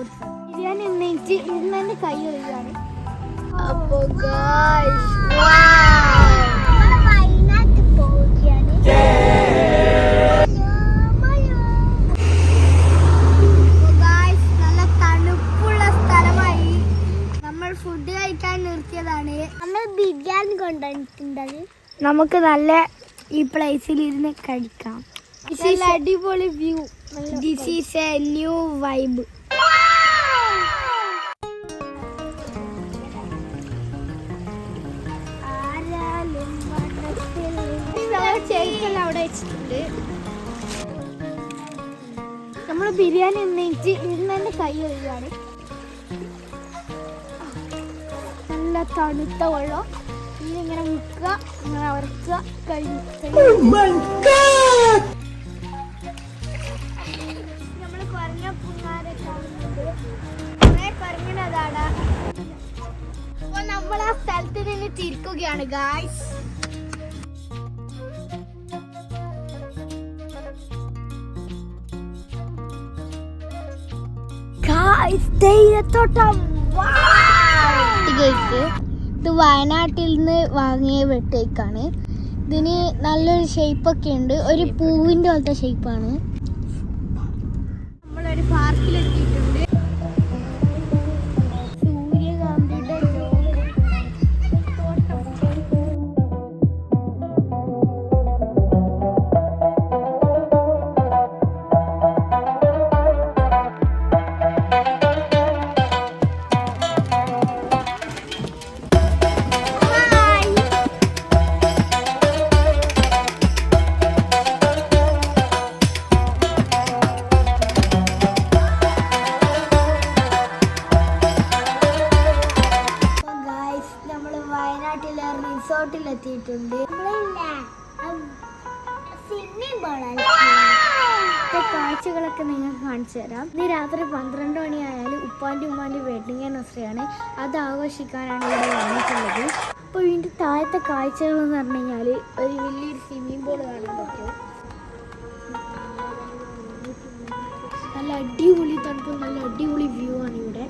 ബിരിയാണി ഉന്നയിച്ച് ഇന്നെ കൈ ഒഴിയാണ്. അപ്പൊ വയനാട്ടിൽ പോവുകയാണ്. നല്ല തണുപ്പുള്ള സ്ഥലമായി നമ്മൾ ഫുഡ് കഴിക്കാൻ നിർത്തിയതാണ്. നമ്മൾ ബിരിയാണി കൊണ്ടുവന്നിട്ടുണ്ടത്. നമുക്ക് നല്ല ഈ പ്ലേസിൽ ഇരുന്ന് കഴിക്കാം. അടിപൊളി view. This is a new vibe. ചെരുക്കെല്ലാം അവിടെ വെച്ചിട്ടുണ്ട്. നമ്മൾ ബിരിയാണി ഉന്നയിച്ച് ഇന്നെ കൈ ഒഴിയാണ്. നല്ല തണുത്ത വെള്ളം ഇങ്ങനെ മുക്കുക, ഇങ്ങനെ ഉറക്കുക, കഴിഞ്ഞു. നമ്മൾ കുറഞ്ഞ പുങ്ങാരൊക്കെ കുറെ കുറഞ്ഞതാണ്. അപ്പൊ നമ്മൾ ആ സ്ഥലത്ത് നിന്ന് തിരിക്കുകയാണ് ഗായ്സ്. ഇത് വയനാട്ടിൽ നിന്ന് വാങ്ങിയ വെട്ടേക്കാണ്. ഇതിന് നല്ലൊരു ഷേപ്പൊക്കെ ഉണ്ട്. ഒരു പൂവിൻ്റെ പോലത്തെ ഷേപ്പാണ്. നമ്മളൊരു പാർക്കിലെത്തിയിട്ടുണ്ട്. സൂര്യകാന്തിയുടെ റിസോർട്ടിലെത്തിയിട്ടുണ്ട്. കാഴ്ചകളൊക്കെ നിങ്ങൾക്ക് കാണിച്ചു തരാം. ഇന്ന് രാത്രി 12 മണിയായാലും ഉപ്പാൻ്റെ ഉമ്മാൻ്റെ വെഡിങ് ആനിവേഴ്സറിയാണ്. അത് ആഘോഷിക്കാനാണ് ഇവിടെ വന്നിട്ടുള്ളത്. അപ്പോൾ ഇതിൻ്റെ താഴത്തെ കാഴ്ചകൾ എന്ന് പറഞ്ഞു കഴിഞ്ഞാൽ ഒരു വലിയൊരു സ്വിമ്മിംഗ് പൂൾ കാണാൻ പറ്റും. നല്ല അടിപൊളി തണുപ്പും നല്ല അടിപൊളി വ്യൂ ആണ് ഇവിടെ.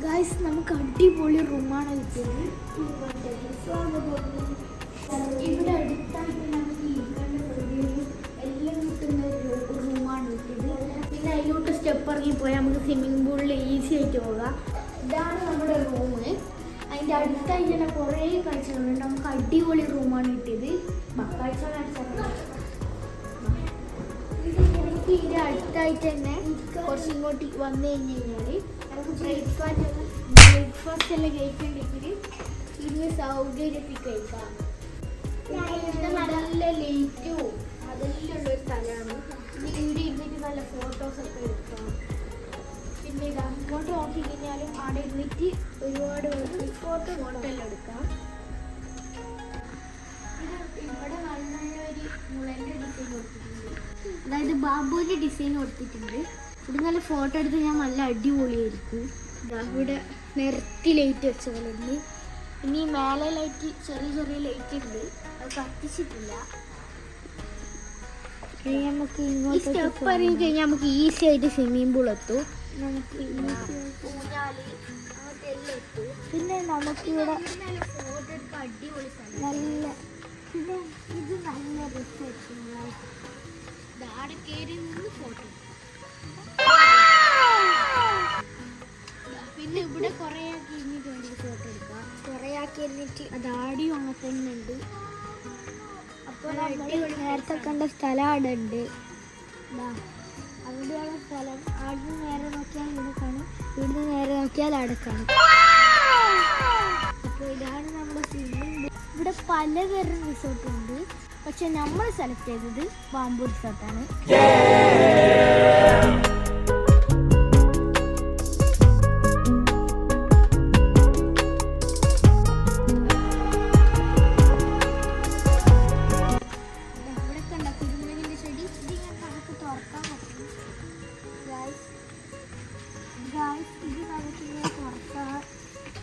ഗൈസ്, നമുക്ക് അടിപൊളി റൂമാണ് കിട്ടിയത്. ഇവിടെ അടുത്തായിട്ട് നമുക്ക് എല്ലാം കിട്ടുന്ന ഒരു റൂമാണ് കിട്ടിയത്. പിന്നെ അതിലോട്ട് സ്റ്റെപ്പ് ഇറങ്ങിപ്പോയാൽ നമുക്ക് സ്വിമ്മിംഗ് പൂളിൽ ഈസി ആയിട്ട് പോകാം. ഇതാണ് നമ്മുടെ റൂം. അതിൻ്റെ അടുത്തായിട്ട് തന്നെ കുറേ കാഴ്ചകളുണ്ട്. നമുക്ക് അടിപൊളി റൂമാണ് കിട്ടിയത്. കാഴ്ച നമുക്ക് ഇതിൻ്റെ അടുത്തായിട്ട് തന്നെ കുറച്ച് ഇങ്ങോട്ട് വന്നു കഴിഞ്ഞ് കഴിഞ്ഞാൽ നമുക്ക് ബ്രേക്ക്ഫാസ്റ്റ് എല്ലാം കഴിക്കണ്ടെങ്കിൽ ഇന്ന് സൗകര്യത്തിൽ കഴിക്കാം. നല്ല ലൈറ്റും അതെല്ലാം ഉള്ളൊരു സ്ഥലമാണ്. ഇവിടെ ഇരുന്നിട്ട് നല്ല ഫോട്ടോസൊക്കെ എടുക്കാം. പിന്നെ ഇത് അങ്ങോട്ട് നോക്കി കഴിഞ്ഞാലും അവിടെ ഇരുന്നിട്ട് ഒരുപാട് ഫോട്ടോ എല്ലാം എടുക്കാം. ഇവിടെ നല്ലൊരു മുളൻ്റെ ഡിസൈൻ കൊടുത്തിട്ടുണ്ട്. അതായത് ബാബുവിൻ്റെ ഡിസൈൻ കൊടുത്തിട്ടുണ്ട്. ഇവിടെ നല്ല ഫോട്ടോ എടുത്ത് ഞാൻ നല്ല അടിപൊളിയായിരിക്കും. ഇവിടെ നിരത്തി ലൈറ്റ് വെച്ച പോലെ ഉണ്ട്. ഇനി മേലെ ലൈറ്റ് ചെറിയ ചെറിയ ലൈറ്റ് ഉണ്ട്, അത് കത്തിച്ചിട്ടില്ല. നമുക്ക് ഈ സ്റ്റെപ്പ് ഇറങ്ങി കഴിഞ്ഞാൽ നമുക്ക് ഈസി ആയിട്ട് സ്വിമ്മിംഗ് പൂൾ എത്തും. നമുക്ക് ഊഞ്ഞാല് അങ്ങനത്തെ എല്ലാം എത്തും. പിന്നെ നമുക്കിവിടെ അടിപൊളി നല്ല പിന്നെ ഇത് നല്ല രസമായിരിക്കും. അവിടെ കയറി നിന്ന് ഫോട്ടോ. പിന്നെ ഇവിടെ കുറേ ആക്കി ഇരുന്നിട്ട് വേണ്ടി ഫോട്ടോ എടുക്കാം. കുറേ ആക്കി ഇരുന്നിട്ട് അത് ആടിയും അങ്ങനെ തന്നെ ഉണ്ട്. അപ്പോൾ നേരത്തെ കണ്ട സ്ഥലം അവിടെ ഉണ്ട്. അവിടെയുള്ള സ്ഥലം അവിടെ നേരെ നോക്കിയാൽ ഇവിടെ കാണും, ഇവിടുന്ന് നേരെ നോക്കിയാൽ അവിടെ കാണും. അപ്പോൾ ഇതാണ് നമ്മുടെ സ്വിമ്മിംഗ് പൂൾ. ഇവിടെ പലതരം റിസോർട്ടുണ്ട്. പക്ഷെ നമ്മൾ സെലക്ട് ചെയ്തത് ബാംബു റിസോർട്ടാണ്.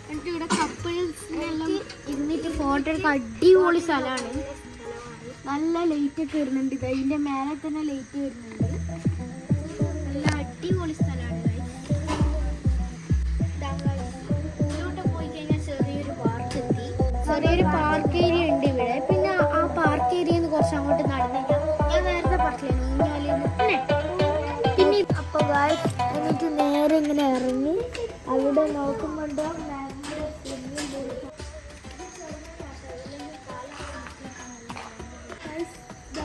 എന്നിട്ട് ഇവിടെ കപ്പിൾസിനെല്ലാം ഇരുന്നിട്ട് ഫോട്ടോ എടുക്കാൻ അടിപൊളി സ്ഥലമാണ്. നല്ല ലൈറ്റ് ഒക്കെ വരുന്നുണ്ട്. ഇതിന്റെ മേലെ തന്നെ ലൈറ്റ് വരുന്നുണ്ട്. നല്ല അടിപൊളി സ്ഥലമാണ്. ഇതിലോട്ട് പോയി കഴിഞ്ഞാൽ ചെറിയൊരു പാർക്ക് ഏരിയ ഉണ്ട് ഇവിടെ. പിന്നെ ആ പാർക്ക് ഏരിയന്ന് കുറച്ച് അങ്ങോട്ട് നടന്നു ഞാൻ നേരത്തെ പറഞ്ഞില്ലേ പിന്നെ അപ്പൊ എന്നിട്ട് നേരെ ഇങ്ങനെ ഇറങ്ങി അവിടെ നോക്കുമ്പോണ്ടോ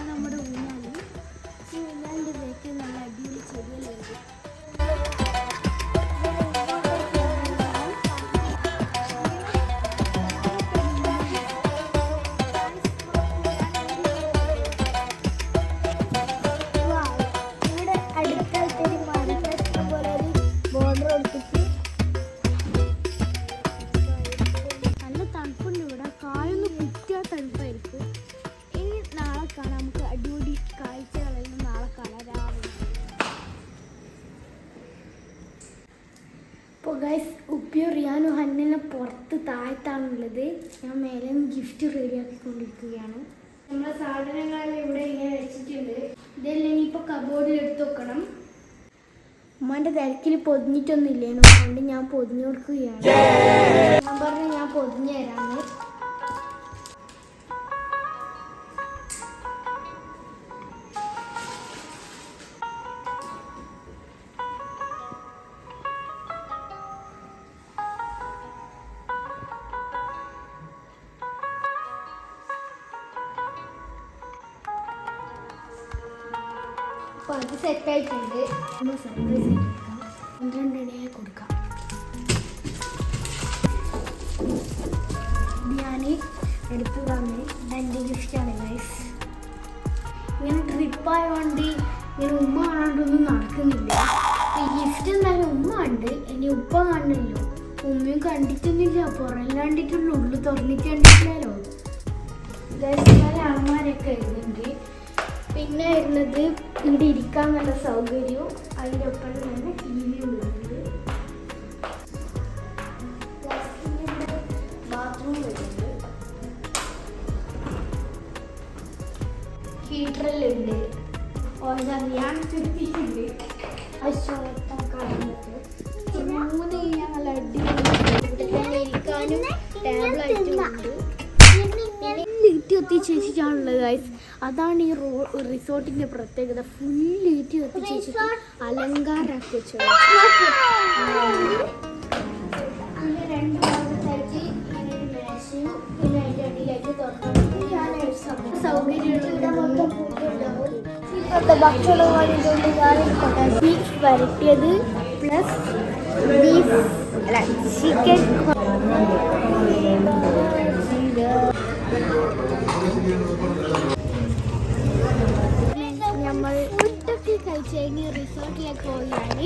നമ്മുടെ ഊഞ്ഞാല്. ഈ ഊഞ്ഞാലിന്റെ ബാക്കിൽ നല്ല അടിപൊളി ചെടികളുണ്ട്. അപ്പോൾ ഗൈസ് ഉപ്പിയും റിയാനും ഹന്നിനെ പുറത്ത് താഴത്താണുള്ളത്. ഞാൻ മേലെ നിന്ന് ഗിഫ്റ്റ് റെഡിയാക്കിക്കൊണ്ടിരിക്കുകയാണ്. നമ്മളെ സാധനങ്ങളെല്ലാം ഇവിടെ ഇങ്ങനെ വെച്ചിട്ടുണ്ട്. ഇതെല്ലാം ഇനിയിപ്പോൾ കബോർഡിൽ എടുത്ത് വെക്കണം. ഉമ്മാൻ്റെ തിരക്കിൽ പൊതിഞ്ഞിട്ടൊന്നും ഇല്ലേനു, അതുകൊണ്ട് ഞാൻ പൊതിഞ്ഞു കൊടുക്കുകയാണ്. ഞാൻ പറഞ്ഞു ഞാൻ പൊതിഞ്ഞു തരാമെന്ന്. അപ്പോൾ അത് സെറ്റായിട്ടുണ്ട്. നമ്മൾ സർപ്രൈസ് കൊടുക്കാം. 12 കൊടുക്കാം. ഞാൻ എടുത്തു തന്നെ എൻ്റെ ഗിഫ്റ്റാണ് ഗൈസ്. ഇങ്ങനെ ട്രിപ്പായതുകൊണ്ട് ഇങ്ങനെ ഉമ്മ കാണാണ്ടൊന്നും നടക്കുന്നില്ല. ഈ ഗിഫ്റ്റ് എന്തായാലും ഉമ്മ ഉണ്ട്, ഇനി ഉപ്പ കാണുന്നില്ലോ. ഉമ്മയും കണ്ടിട്ടൊന്നുമില്ല, പുറം കണ്ടിട്ടുള്ളൂ, ഉള്ളു തുറന്നിട്ട് കണ്ടിട്ടില്ലല്ലോ. ഗൈസ് അമ്മമാരൊക്കെ ഇരുന്നുണ്ട്. പിന്നെ വരുന്നത് ഇവിടെ ഇരിക്കാൻ നല്ല സൗകര്യവും അതിൻ്റെ ഒപ്പം തന്നെ ടി വിയും വരുന്നുണ്ട്. ബാത്റൂം വരുന്നുണ്ട്. ഹീറ്ററിലുണ്ട്. ഞാൻ ചുരുത്തിയിട്ടുണ്ട്. മൂന്ന് ഞങ്ങൾ അടിപൊളി ഇരിക്കാനും ടേബിളായിട്ടും ഉണ്ട്. ലൈറ്റ് കത്തിച്ച് വെച്ചിട്ടാണുള്ളത് ഗൈസ്. അതാണ് ഈ റിസോർട്ടിന്റെ പ്രത്യേകത. ഫുൾ ലൈറ്റ് കത്തിച്ച് വെച്ചിട്ട് അലങ്കാരാക്കി വെച്ചത്. അങ്ങനെ 2 ഭാഗത്തായിട്ട് ഇങ്ങനെ ഒരു മേശയും പിന്നെ അതിൻ്റെ അടിയിലായിട്ട് തുറന്നു സൗകര്യമുണ്ട്. ഇപ്പോഴത്തെ ഭക്ഷണം വാങ്ങിയിട്ടുണ്ട്. ബീഫ് വരട്ടിയത് പ്ലസ് ബീഫ് ചിക്കൻ. നമ്മൾ ഫുഡൊക്കെ കഴിച്ച് കഴിഞ്ഞ് റിസോർട്ടിലേക്ക് പോവുകയാണ്.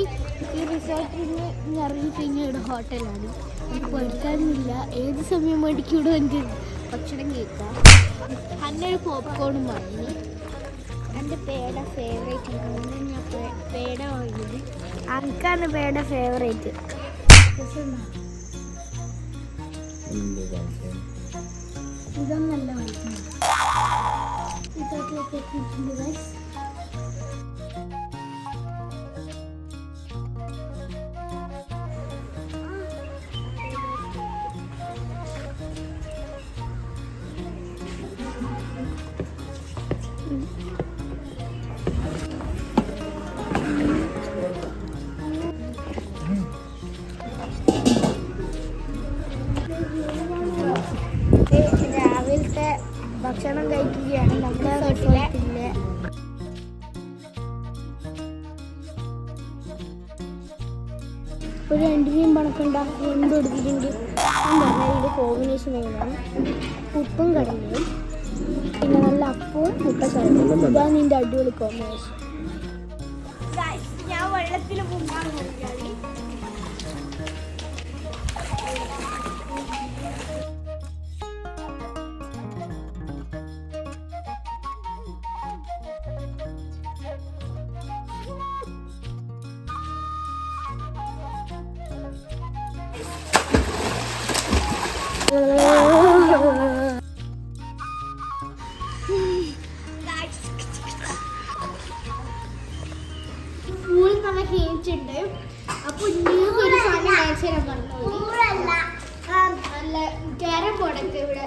ഈ റിസോർട്ടിൽ നിന്ന് ഇറങ്ങി കഴിഞ്ഞാൽ ഇവിടെ ഹോട്ടലാണ്. നമുക്ക് പഠിക്കാനില്ല, ഏത് സമയം വേണ്ടിക്കും ഇവിടെ എനിക്ക് ഭക്ഷണം കേൾക്കാം. അന്നൊരു പോപ്കോണും വാങ്ങി. എൻ്റെ പേട ഫേവറേറ്റ് ആണ്. ഞാൻ പേട വാങ്ങിയത്. അനക്കാണ് പേട ഫേവറേറ്റ്. ഇതൊന്നല്ല വാങ്ങിക്കുന്നത്. റിസോർട്ടിലേക്ക് എത്തിയിട്ടുണ്ട് ഗൈസ്. രാവിലത്തെ ഭക്ഷണം കഴിക്കുകയാണ് നമ്മുടെ റിസോർട്ടിലെ. ഒരു 2 പണക്കുണ്ടാക്കി എന്ത് കൊടുത്തിട്ടുണ്ട്. ഇതിൻ്റെ കോമ്പിനേഷൻ എങ്ങനെയാണ്? ഉപ്പും കടലയും പിന്നെ നല്ല അപ്പവും മുട്ടക്കറിയും. ഇതാണ് ഇതിൻ്റെ അടിപൊളി കോമ്പിനേഷൻ. ഞാൻ വെള്ളത്തിൽ മുങ്ങാൻ നോക്കിയാണ്. കാണിച്ചു തരാൻ പറഞ്ഞു. നല്ല ക്യാരം ബോർഡൊക്കെ ഇവിടെ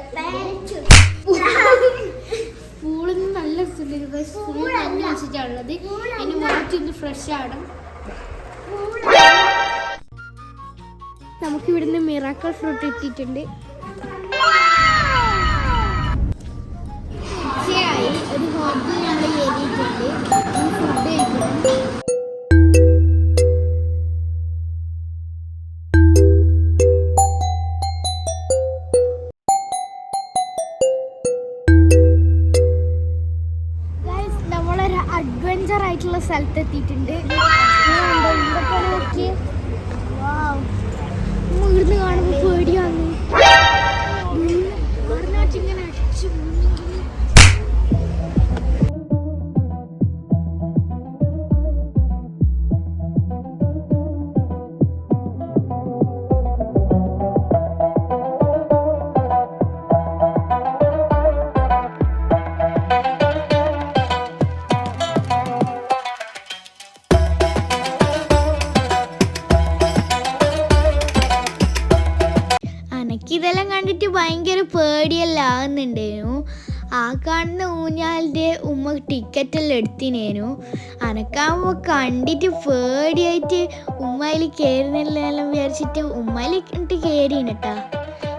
പൂളിൽ നിന്ന് നല്ല ഫുൾ നല്ല വെച്ചിട്ടാണുള്ളത്. അതിന് മാറ്റി ഒന്ന് ഫ്രഷ് ആണ്. നമുക്ക് ഇവിടുന്ന് മിറാക്കിൾ ഫ്രൂട്ട് ഇട്ടിട്ടുണ്ട്. ഉച്ചയായി, ഒരു ഹോട്ടലിൽ നമ്മൾ കയറിയിട്ടുണ്ട്. ഫുഡ് കഴിക്കണം. നമ്മളൊരു അഡ്വഞ്ചർ ആയിട്ടുള്ള സ്ഥലത്ത് എത്തിയിട്ടുണ്ട്. ഇവിടുന്ന് കാണുമ്പോൾ പേടിയാണ്. ഇങ്ങനെ അടിച്ചു ഇതെല്ലാം കണ്ടിട്ട് ഭയങ്കര പേടിയെല്ലാം ആകുന്നുണ്ടേനു. ആ കാണുന്ന ഊഞ്ഞാലിൻ്റെ ഉമ്മ ടിക്കറ്റെല്ലാം എടുത്തിനേനു. അനക്കാകുമ്പോൾ കണ്ടിട്ട് പേടിയായിട്ട് ഉമ്മയിൽ കയറുന്നില്ലെല്ലാം വിചാരിച്ചിട്ട് ഉമ്മയിൽ ഇട്ട് കയറിനട്ടാ.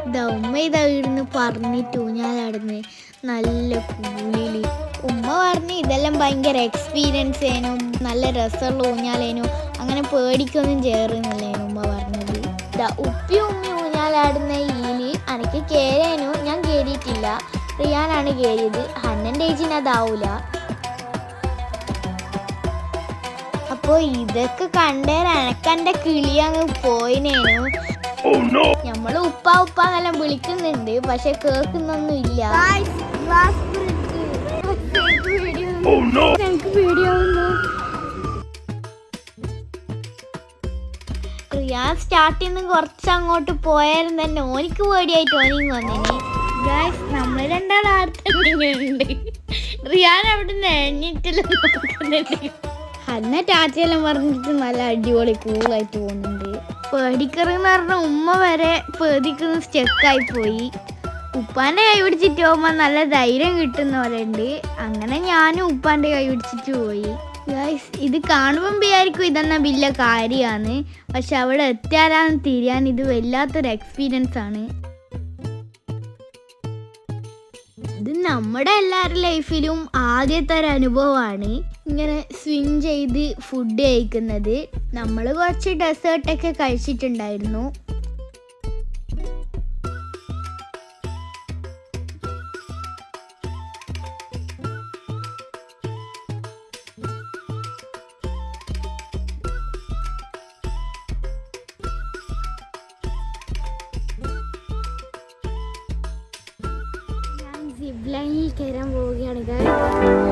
ഇതാ ഉമ്മ ഇതാ ഇവിടുന്ന് പറഞ്ഞിട്ട് ഊഞ്ഞാലടന്ന് നല്ല കൂലിൽ. ഉമ്മ പറഞ്ഞ് ഇതെല്ലാം ഭയങ്കര എക്സ്പീരിയൻസ് ആയിരുന്നു, നല്ല രസമുള്ള ഊഞ്ഞാലേനു, അങ്ങനെ പേടിക്കൊന്നും ചേർന്നില്ലേനു ഉമ്മ പറഞ്ഞത്. ഇതാ ഉപ്പി ഉമ്മി ഊഞ്ഞാലാടുന്ന ഈല് എനിക്ക് കയറാനു, ഞാൻ കയറിയിട്ടില്ല, റിയാനാണ് കയറിയത്. ഹന്നൻ്റെ ഏജിന് അതാവൂല. അപ്പോൾ ഇതൊക്കെ കണ്ടേരം എനക്കെൻ്റെ കിളി അങ്ങ് പോയിനേനു. നമ്മള് ഉപ്പ ഉപ്പ എന്നെല്ലാം വിളിക്കുന്നുണ്ട്, പക്ഷെ കേൾക്കുന്നൊന്നും ഇല്ല. ഞങ്ങൾക്ക് പേടിയാവുന്നു. റിയാൻ സ്റ്റാർട്ടിൽ നിന്ന് കുറച്ച് അങ്ങോട്ട് പോയാലും തന്നെ ഓനിക്ക് പേടിയായിട്ട് ഓനിങ് വന്നേനെ. നമ്മൾ രണ്ടാളും ആർത്തുണ്ട്. റിയാൻ അവിടെ നിന്ന് എഴുന്നിട്ടെല്ലാം നോക്കുന്നുണ്ട്. അന്ന ടാറ്റയെല്ലാം പറഞ്ഞിട്ട് നല്ല അടിപൊളി കൂളായിട്ട് പോകുന്നുണ്ട്. പേടിക്കറെന്ന് പറഞ്ഞ ഉമ്മ വരെ പേടിക്കുന്ന സ്റ്റെക്കായി പോയി. ഉപ്പാൻ്റെ കൈ പിടിച്ചിട്ട് പോകുമ്പോൾ നല്ല ധൈര്യം കിട്ടുന്ന പോലെ ഉണ്ട്. അങ്ങനെ ഞാനും ഉപ്പാൻ്റെ കൈ പിടിച്ചിട്ട് പോയി. ഗൈസ്, ഇത് കാണുമ്പം വിചാരിക്കും ഇതെന്നാ വലിയ കാര്യമാണ്, പക്ഷെ അവിടെ എത്തിയാലാന്ന് തിരിയാൻ ഇത് വല്ലാത്തൊരു എക്സ്പീരിയൻസ് ആണ്. ഇത് നമ്മുടെ എല്ലാവരുടെ ലൈഫിലും ആദ്യത്തെ ഒരു അനുഭവമാണ് ഇങ്ങനെ സ്വിം ചെയ്ത് ഫുഡ് കഴിക്കുന്നത്. നമ്മൾ കുറച്ച് ഡെസേർട്ടൊക്കെ കഴിച്ചിട്ടുണ്ടായിരുന്നു. സിപ്പ് ലൈനിൽ കയറാൻ പോവുകയാണ്.